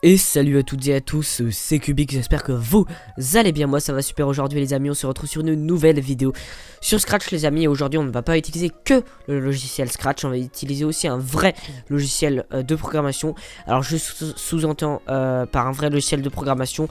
Et salut à toutes et à tous, c'est Cubic, j'espère que vous allez bien. Moi ça va super aujourd'hui les amis, on se retrouve sur une nouvelle vidéo sur Scratch les amis. Et aujourd'hui on ne va pas utiliser que le logiciel Scratch, on va utiliser aussi un vrai logiciel de programmation. Alors je sous-entends par un vrai logiciel de programmation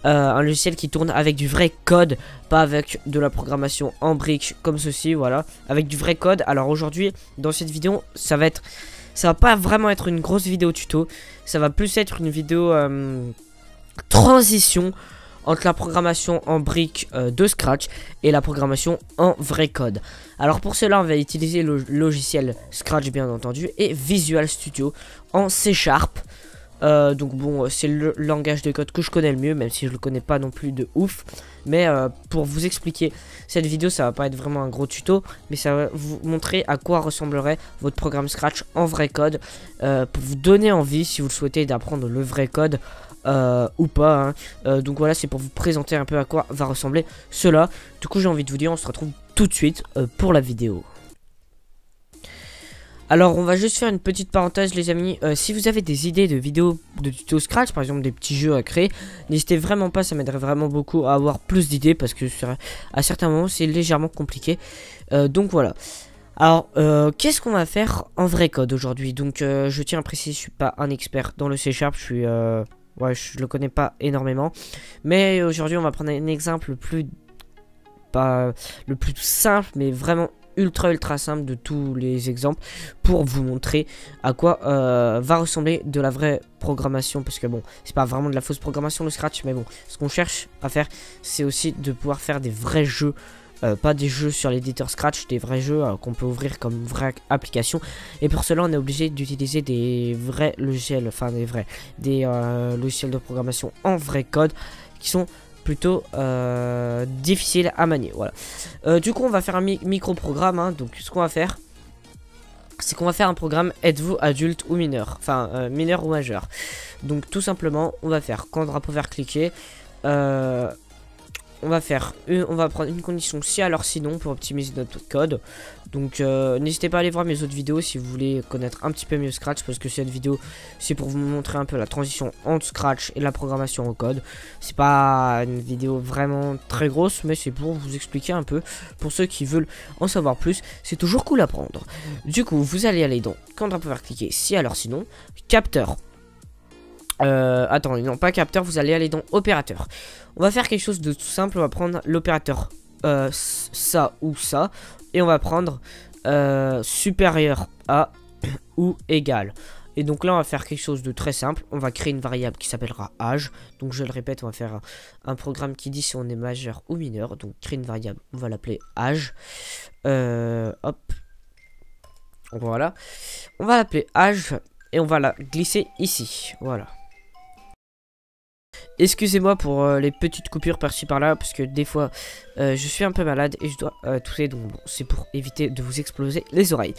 un logiciel qui tourne avec du vrai code, pas avec de la programmation en briques comme ceci, voilà, avec du vrai code. Alors aujourd'hui dans cette vidéo ça va pas vraiment être une grosse vidéo tuto, ça va plus être une vidéo transition entre la programmation en briques de Scratch et la programmation en vrai code. Alors pour cela on va utiliser le logiciel Scratch bien entendu et Visual Studio en C#. Donc bon, c'est le langage de code que je connais le mieux, même si je le connais pas non plus de ouf. Mais pour vous expliquer cette vidéo, ça va pas être vraiment un gros tuto, mais ça va vous montrer à quoi ressemblerait votre programme Scratch en vrai code, pour vous donner envie, si vous le souhaitez, d'apprendre le vrai code ou pas, hein. Donc voilà, c'est pour vous présenter un peu à quoi va ressembler cela. Du coup j'ai envie de vous dire, on se retrouve tout de suite pour la vidéo. Alors on va juste faire une petite parenthèse les amis, si vous avez des idées de vidéos de tuto Scratch, par exemple des petits jeux à créer, n'hésitez vraiment pas, ça m'aiderait vraiment beaucoup à avoir plus d'idées parce que à certains moments c'est légèrement compliqué. Donc voilà. Alors qu'est-ce qu'on va faire en vrai code aujourd'hui? Donc je tiens à préciser, je suis pas un expert dans le C#, je suis ouais, je le connais pas énormément, mais aujourd'hui on va prendre un exemple pas le plus simple mais vraiment ultra simple de tous les exemples pour vous montrer à quoi va ressembler de la vraie programmation, parce que bon, c'est pas vraiment de la fausse programmation le Scratch, mais bon, ce qu'on cherche à faire c'est aussi de pouvoir faire des vrais jeux, pas des jeux sur l'éditeur Scratch, des vrais jeux qu'on peut ouvrir comme vraie application. Et pour cela on est obligé d'utiliser des vrais logiciels, enfin des logiciels de programmation en vrai code qui sont plutôt difficile à manier, voilà. Du coup on va faire un micro-programme, hein. Donc ce qu'on va faire, c'est qu'on va faire un programme êtes-vous adulte ou mineur, enfin mineur ou majeur. Donc tout simplement on va faire quand drapeau vert cliquer, on va prendre une condition si alors sinon pour optimiser notre code. Donc n'hésitez pas à aller voir mes autres vidéos si vous voulez connaître un petit peu mieux Scratch, parce que cette vidéo c'est pour vous montrer un peu la transition entre Scratch et la programmation en code. C'est pas une vidéo vraiment très grosse, mais c'est pour vous expliquer un peu, pour ceux qui veulent en savoir plus, c'est toujours cool à prendre. Du coup vous allez aller dans quand on va pouvoir cliquer si alors sinon, capteur. Attends, non pas capteur, vous allez aller dans opérateur. On va faire quelque chose de tout simple, on va prendre l'opérateur ça ou ça, et on va prendre supérieur à ou égal. Et donc là on va faire quelque chose de très simple, on va créer une variable qui s'appellera âge. Donc je le répète, on va faire un programme qui dit si on est majeur ou mineur. Donc créer une variable, on va l'appeler âge. Hop, voilà, on va l'appeler âge et on va la glisser ici, voilà. Excusez-moi pour les petites coupures par-ci par-là, parce que des fois je suis un peu malade et je dois tousser, donc bon, c'est pour éviter de vous exploser les oreilles.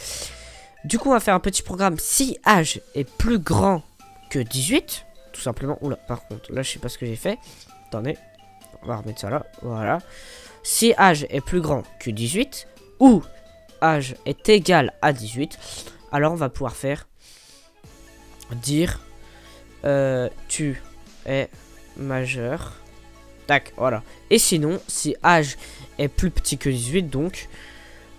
Du coup on va faire un petit programme si âge est plus grand que 18, tout simplement. Oula, par contre là je sais pas ce que j'ai fait, attendez, on va remettre ça là, voilà. Si âge est plus grand que 18 ou âge est égal à 18, alors on va pouvoir faire dire tu es majeur, tac, voilà. Et sinon si âge est plus petit que 18, donc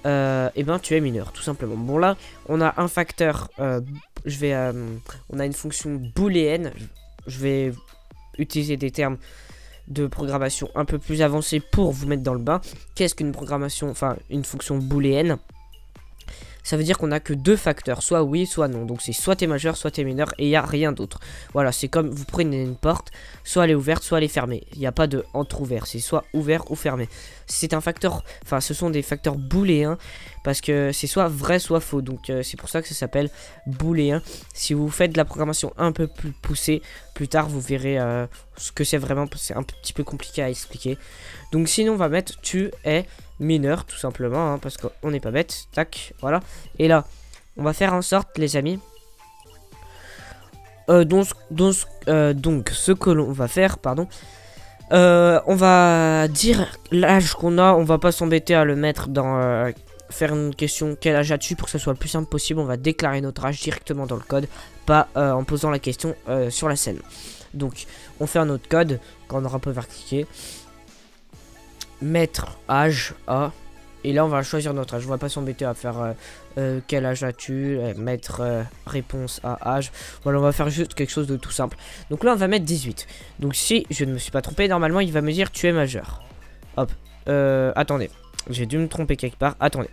et ben tu es mineur, tout simplement. Bon là on a un facteur, on a une fonction booléenne. Je vais utiliser des termes de programmation un peu plus avancés pour vous mettre dans le bain. Qu'est-ce qu'une programmation, enfin une fonction booléenne? Ça veut dire qu'on a que deux facteurs, soit oui, soit non. Donc c'est soit t'es majeur, soit t'es mineur, et il n'y a rien d'autre. Voilà, c'est comme vous prenez une porte, soit elle est ouverte, soit elle est fermée. Il n'y a pas de entre-ouvert, c'est soit ouvert ou fermé. C'est un facteur, enfin ce sont des facteurs booléens, parce que c'est soit vrai, soit faux. Donc c'est pour ça que ça s'appelle booléen. Si vous faites de la programmation un peu plus poussée, plus tard vous verrez ce que c'est vraiment. C'est un petit peu compliqué à expliquer. Donc sinon on va mettre tu es mineur, tout simplement, hein, parce qu'on n'est pas bête, tac, voilà. Et là on va faire en sorte les amis, donc ce que l'on va faire, pardon, on va dire l'âge qu'on a, on va pas s'embêter à le mettre dans faire une question quel âge as-tu pour que ce soit le plus simple possible. On va déclarer notre âge directement dans le code, pas en posant la question sur la scène. Donc on fait un autre code quand on aura pas cliquer. Mettre âge à. Et là on va choisir notre âge. On va pas s'embêter à faire quel âge as-tu, mettre réponse à âge. Voilà, on va faire juste quelque chose de tout simple. Donc là on va mettre 18. Donc si je ne me suis pas trompé, normalement il va me dire tu es majeur. Hop. Attendez. J'ai dû me tromper quelque part. Attendez.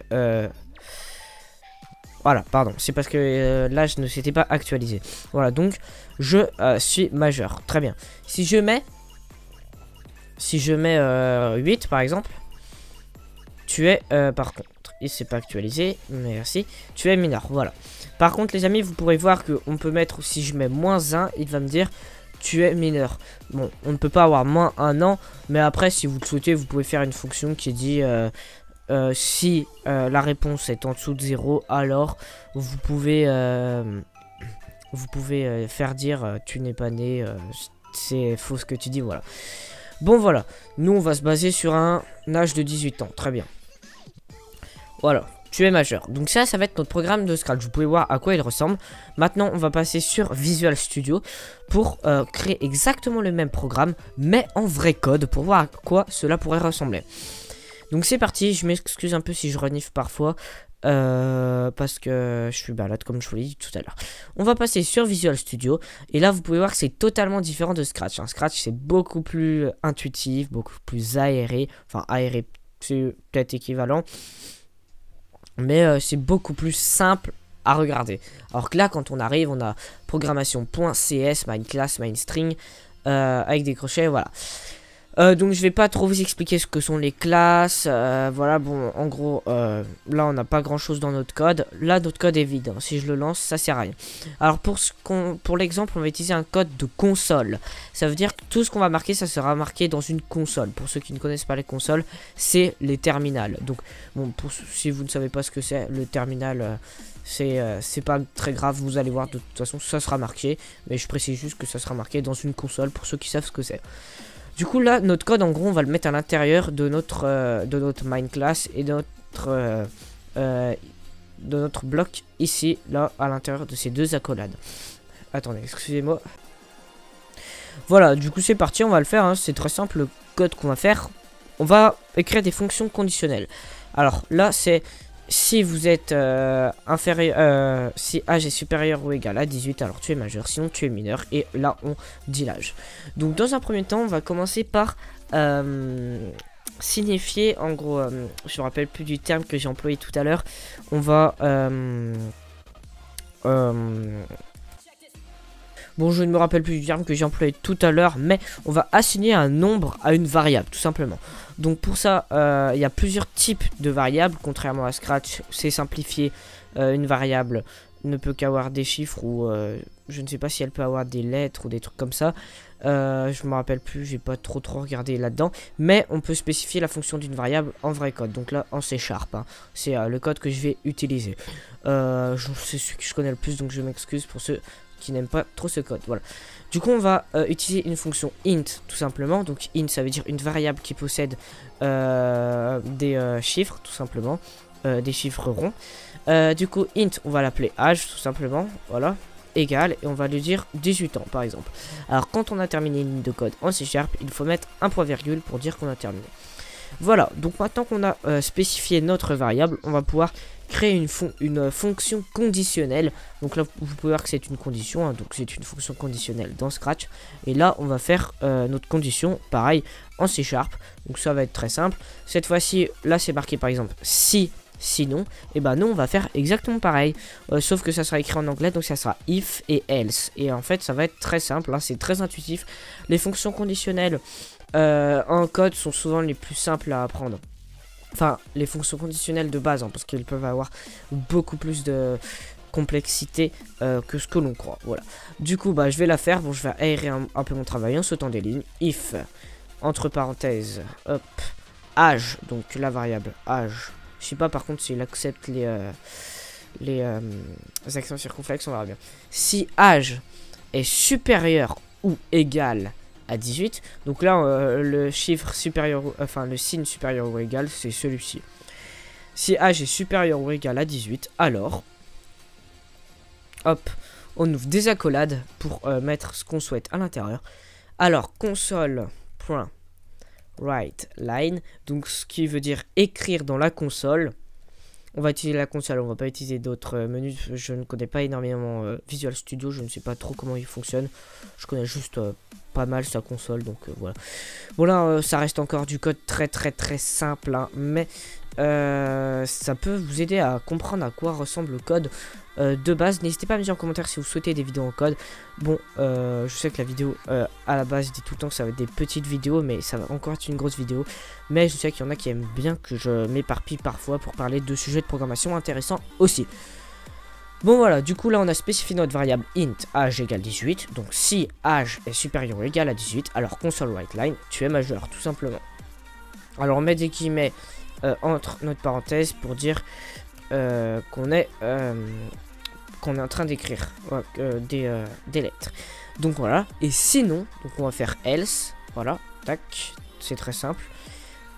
Voilà, pardon. C'est parce que l'âge ne s'était pas actualisé. Voilà, donc je suis majeur. Très bien. Si je mets 8 par exemple, tu es par contre, il s'est pas actualisé, merci, tu es mineur. Voilà. Par contre les amis, vous pourrez voir que on peut mettre, si je mets -1, il va me dire tu es mineur. Bon, on ne peut pas avoir moins 1 an, mais après si vous le souhaitez, vous pouvez faire une fonction qui dit si la réponse est en dessous de 0, alors vous pouvez faire dire tu n'es pas né, c'est faux ce que tu dis. Voilà. Bon voilà, nous on va se baser sur un âge de 18 ans, très bien. Voilà, tu es majeur. Donc ça va être notre programme de Scratch. Vous pouvez voir à quoi il ressemble. Maintenant, on va passer sur Visual Studio pour créer exactement le même programme, mais en vrai code, pour voir à quoi cela pourrait ressembler. Donc c'est parti, je m'excuse un peu si je renifle parfois, parce que je suis balade comme je vous l'ai dit tout à l'heure. On va passer sur Visual Studio, et là vous pouvez voir que c'est totalement différent de Scratch. Scratch c'est beaucoup plus intuitif, beaucoup plus aéré, enfin aéré c'est peut-être équivalent. Mais c'est beaucoup plus simple à regarder. Alors que là, quand on arrive, on a programmation.cs, main-class, main-string, avec des crochets, voilà. Donc je vais pas trop vous expliquer ce que sont les classes. Voilà, bon, en gros, là on n'a pas grand chose dans notre code. Là, notre code est vide. Hein. Si je le lance, ça sert à rien. Alors pour l'exemple, on va utiliser un code de console. Ça veut dire que tout ce qu'on va marquer, ça sera marqué dans une console. Pour ceux qui ne connaissent pas les consoles, c'est les terminales. Donc, bon, si vous ne savez pas ce que c'est, le terminal, c'est pas très grave. Vous allez voir, de toute façon, ça sera marqué. Mais je précise juste que ça sera marqué dans une console pour ceux qui savent ce que c'est. Du coup là notre code en gros on va le mettre à l'intérieur de notre main class et de notre bloc ici là à l'intérieur de ces deux accolades. Attendez, excusez-moi. Voilà, du coup c'est parti, on va le faire, hein. C'est très simple le code qu'on va faire. On va écrire des fonctions conditionnelles. Alors là c'est si vous êtes inférieur, si âge est supérieur ou égal à 18, alors tu es majeur, sinon tu es mineur, et là on dit l'âge. Donc dans un premier temps, on va commencer par signifier, en gros, je me rappelle plus du terme que j'ai employé tout à l'heure, on va... bon, je ne me rappelle plus du terme que j'ai employé tout à l'heure, mais on va assigner un nombre à une variable, tout simplement. Donc pour ça, il y a plusieurs types de variables, contrairement à Scratch, c'est simplifié. Une variable ne peut qu'avoir des chiffres ou je ne sais pas si elle peut avoir des lettres ou des trucs comme ça. Je me rappelle plus, j'ai pas trop regardé là-dedans. Mais on peut spécifier la fonction d'une variable en vrai code. Donc là, en C#, hein. C'est le code que je vais utiliser. C'est celui que je connais le plus, donc je m'excuse pour ceux qui n'aiment pas trop ce code. Voilà. Du coup on va utiliser une fonction int tout simplement. Donc int ça veut dire une variable qui possède des chiffres tout simplement, des chiffres ronds. Du coup int on va l'appeler âge tout simplement, voilà, égal, et on va lui dire 18 ans par exemple. Alors quand on a terminé une ligne de code en C#, il faut mettre un point virgule pour dire qu'on a terminé. Voilà, donc maintenant qu'on a spécifié notre variable, on va pouvoir créer une fonction conditionnelle. Donc là vous pouvez voir que c'est une condition, hein, donc c'est une fonction conditionnelle dans Scratch. Et là on va faire notre condition pareil en C#. Donc ça va être très simple. Cette fois-ci là c'est marqué par exemple si, sinon, et ben nous on va faire exactement pareil, sauf que ça sera écrit en anglais, donc ça sera if et else. Et en fait ça va être très simple, hein, c'est très intuitif. Les fonctions conditionnelles en code sont souvent les plus simples à apprendre. Enfin, les fonctions conditionnelles de base, hein, parce qu'ils peuvent avoir beaucoup plus de complexité que ce que l'on croit. Voilà. Du coup, bah, je vais la faire. Bon, je vais aérer un peu mon travail en sautant des lignes. If, entre parenthèses, hop, âge, donc la variable âge. Je sais pas par contre s'il accepte les accents circonflexes, on verra bien. Si âge est supérieur ou égal à 18, donc là le chiffre supérieur, enfin le signe supérieur ou égal, c'est celui-ci. Si âge est supérieur ou égal à 18, alors, hop, on ouvre des accolades pour mettre ce qu'on souhaite à l'intérieur. Alors, console.writeLine, donc ce qui veut dire écrire dans la console. On va utiliser la console, on va pas utiliser d'autres menus. Je ne connais pas énormément Visual Studio, je ne sais pas trop comment il fonctionne. Je connais juste pas mal sa console, donc voilà. Bon là, ça reste encore du code très simple, hein, mais ça peut vous aider à comprendre à quoi ressemble le code de base. N'hésitez pas à me dire en commentaire si vous souhaitez des vidéos en code. Bon, je sais que la vidéo à la base, je dis tout le temps que ça va être des petites vidéos, mais ça va encore être une grosse vidéo. Mais je sais qu'il y en a qui aiment bien que je m'éparpille parfois pour parler de sujets de programmation intéressants aussi. Bon voilà, du coup là on a spécifié notre variable int âge égale 18. Donc si âge est supérieur ou égal à 18, alors console writeLine, tu es majeur tout simplement. Alors on met des guillemets entre notre parenthèse pour dire qu'on est en train d'écrire des lettres. Donc voilà, et sinon, donc on va faire else, voilà, tac, c'est très simple.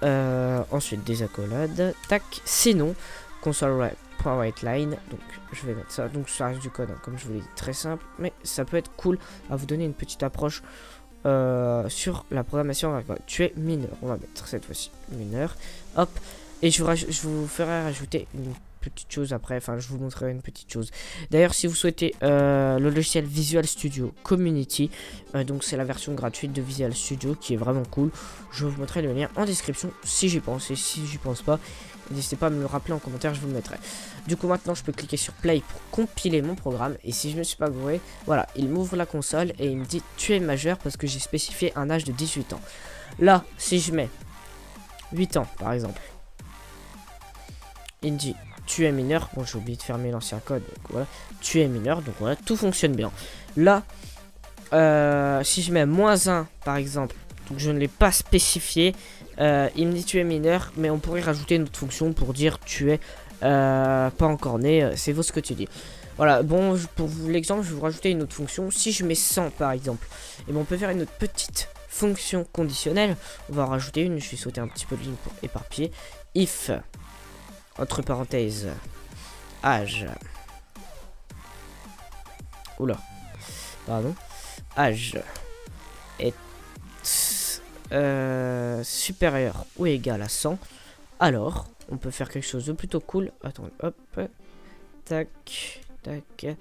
Ensuite des accolades, tac, sinon, console.writeLine, donc je vais mettre ça, donc ça reste du code, hein, comme je vous l'ai dit, très simple, mais ça peut être cool à vous donner une petite approche sur la programmation. Tu es mineur, on va mettre cette fois-ci mineur, hop, et je vous ferai rajouter une petite chose après, enfin je vous montrerai une petite chose. D'ailleurs si vous souhaitez le logiciel Visual Studio Community, donc c'est la version gratuite de Visual Studio qui est vraiment cool, je vous mettrai le lien en description si j'y pense, et si j'y pense pas, n'hésitez pas à me le rappeler en commentaire, je vous le mettrai. Du coup maintenant je peux cliquer sur play pour compiler mon programme, et si je me suis pas gouré, voilà, il m'ouvre la console et il me dit tu es majeur parce que j'ai spécifié un âge de 18 ans. Là si je mets 8 ans par exemple, il me dit tu es mineur. Bon, j'ai oublié de fermer l'ancien code, donc voilà, tu es mineur, donc voilà, tout fonctionne bien. Là si je mets -1 par exemple, donc je ne l'ai pas spécifié, il me dit tu es mineur, mais on pourrait rajouter une autre fonction pour dire tu es pas encore né, c'est ce que tu dis. Voilà, bon, pour l'exemple je vais vous rajouter une autre fonction. Si je mets 100 par exemple, et bon, on peut faire une autre petite fonction conditionnelle. On va en rajouter une, je vais sauter un petit peu de ligne pour éparpiller. If entre parenthèses âge, oula, pardon, âge est supérieur ou égal à 100, alors on peut faire quelque chose de plutôt cool. Attendez, hop, tac, tac,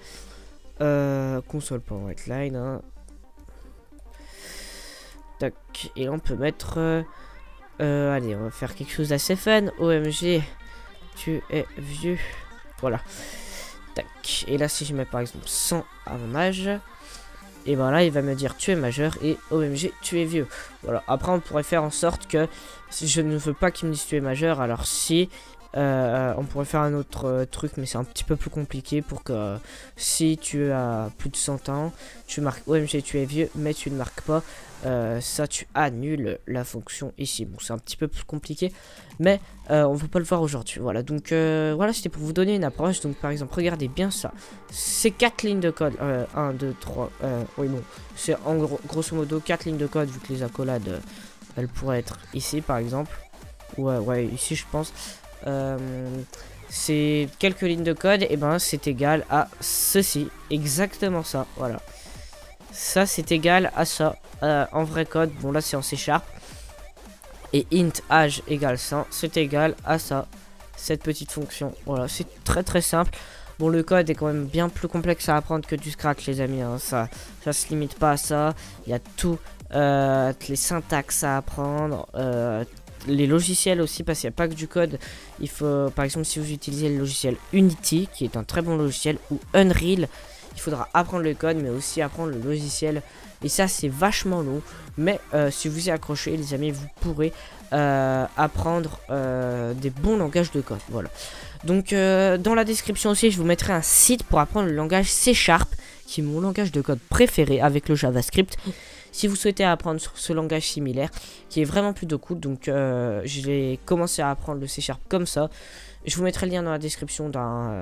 console.writeLine, hein. Tac, et là on peut mettre allez, on va faire quelque chose d'assez fun. OMG, tu es vieux. Voilà. Tac. Et là, si je mets par exemple 100 à mon âge, et ben là, il va me dire tu es majeur et OMG, tu es vieux. Voilà. Après, on pourrait faire en sorte que si je ne veux pas qu'il me dise tu es majeur, alors si on pourrait faire un autre truc, mais c'est un petit peu plus compliqué pour que si tu as plus de 100 ans, tu marques OMG, tu es vieux, mais tu ne marques pas. Ça tu annules la fonction ici. Bon, c'est un petit peu plus compliqué, mais on va pas le voir aujourd'hui. Voilà, donc voilà, c'était pour vous donner une approche. Donc par exemple, regardez bien ça, c'est 4 lignes de code, 1 2 3 oui, bon, c'est en grosso modo 4 lignes de code, vu que les accolades elles pourraient être ici par exemple, ouais ici je pense. C'est quelques lignes de code, et ben c'est égal à ceci, exactement ça. Voilà, ça c'est égal à ça en vrai code. Bon là c'est en C#, et int âge égale 100, c'est égal à ça, cette petite fonction. Voilà, c'est très simple. Bon, le code est quand même bien plus complexe à apprendre que du Scratch, les amis, hein. Ça se limite pas à ça. Il y a tout, les syntaxes à apprendre, les logiciels aussi, parce qu'il n'y a pas que du code. Il faut, par exemple, si vous utilisez le logiciel Unity, qui est un très bon logiciel, ou Unreal, il faudra apprendre le code, mais aussi apprendre le logiciel. Et ça, c'est vachement long. Mais si vous y accrochez, les amis, vous pourrez apprendre des bons langages de code. Voilà. Donc, dans la description aussi, je vous mettrai un site pour apprendre le langage C#, qui est mon langage de code préféré avec le JavaScript. Si vous souhaitez apprendre sur ce langage similaire, qui est vraiment plutôt cool. Donc, j'ai commencé à apprendre le C# comme ça. Je vous mettrai le lien dans la description d'un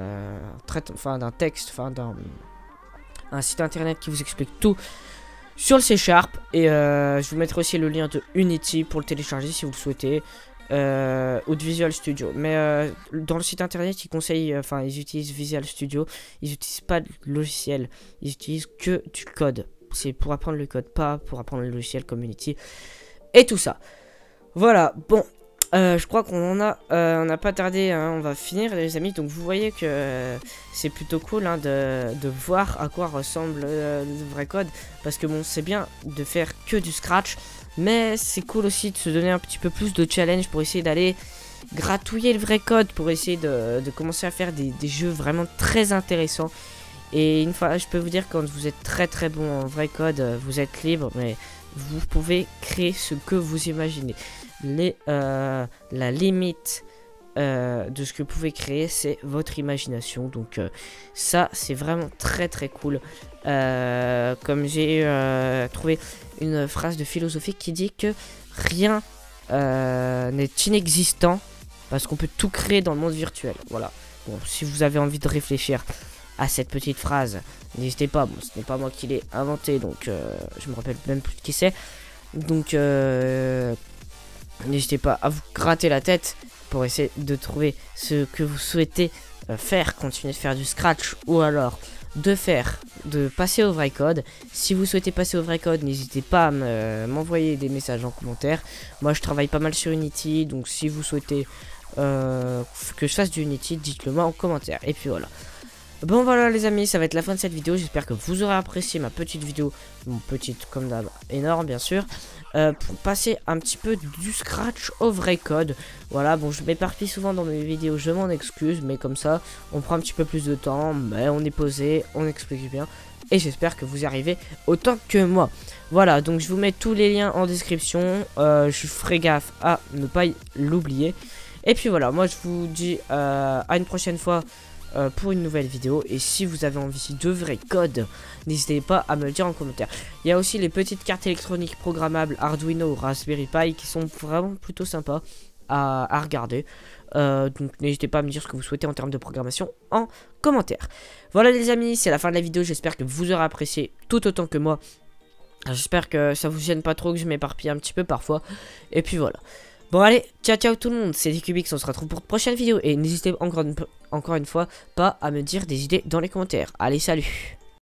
un site internet qui vous explique tout sur le C#. Et je vous mettrai aussi le lien de Unity pour le télécharger si vous le souhaitez. ou de Visual Studio. Mais dans le site internet, ils conseillent, enfin, ils utilisent Visual Studio. Ils n'utilisent pas de logiciel. Ils utilisent que du code. C'est pour apprendre le code, pas pour apprendre le logiciel comme Unity et tout ça. Voilà, bon. Je crois qu'on on n'a pas tardé, hein, on va finir les amis. Donc vous voyez que c'est plutôt cool, hein, de voir à quoi ressemble le vrai code. Parce que bon, c'est bien de faire que du scratch, mais c'est cool aussi de se donner un petit peu plus de challenge pour essayer d'aller gratouiller le vrai code, pour essayer de commencer à faire des jeux vraiment très intéressants. Et une fois, je peux vous dire, quand vous êtes très bon en vrai code, vous êtes libre, mais vous pouvez créer ce que vous imaginez. La limite de ce que vous pouvez créer, c'est votre imagination. Donc ça, c'est vraiment très cool. Comme j'ai trouvé une phrase de philosophie qui dit que rien n'est inexistant, parce qu'on peut tout créer dans le monde virtuel. Voilà. Bon, si vous avez envie de réfléchir à cette petite phrase, n'hésitez pas. Bon, ce n'est pas moi qui l'ai inventé, donc je me rappelle même plus de qui c'est. Donc n'hésitez pas à vous gratter la tête pour essayer de trouver ce que vous souhaitez faire, continuer de faire du scratch, ou alors de passer au vrai code. Si vous souhaitez passer au vrai code, n'hésitez pas à m'envoyer des messages en commentaire. Moi je travaille pas mal sur Unity, donc si vous souhaitez que je fasse du Unity, dites-le moi en commentaire. Et puis voilà. Bon voilà les amis, ça va être la fin de cette vidéo. J'espère que vous aurez apprécié ma petite vidéo, mon petite comme d'hab, énorme bien sûr, pour passer un petit peu du scratch au vrai code. Voilà, bon je m'éparpille souvent dans mes vidéos, je m'en excuse, mais comme ça on prend un petit peu plus de temps, mais on est posé, on explique bien, et j'espère que vous y arrivez autant que moi. Voilà, donc je vous mets tous les liens en description, je ferai gaffe à ne pas l'oublier. Et puis voilà, moi je vous dis à une prochaine fois pour une nouvelle vidéo. Et si vous avez envie de vrai code, n'hésitez pas à me le dire en commentaire. Il y a aussi les petites cartes électroniques programmables Arduino ou Raspberry Pi qui sont vraiment plutôt sympas à regarder. Donc n'hésitez pas à me dire ce que vous souhaitez en termes de programmation en commentaire. Voilà les amis, c'est la fin de la vidéo. J'espère que vous aurez apprécié tout autant que moi. J'espère que ça vous gêne pas trop, que je m'éparpille un petit peu parfois. Et puis voilà. Bon allez, ciao tout le monde, c'était Cubix, on se retrouve pour une prochaine vidéo. Et n'hésitez encore une fois pas à me dire des idées dans les commentaires. Allez, salut!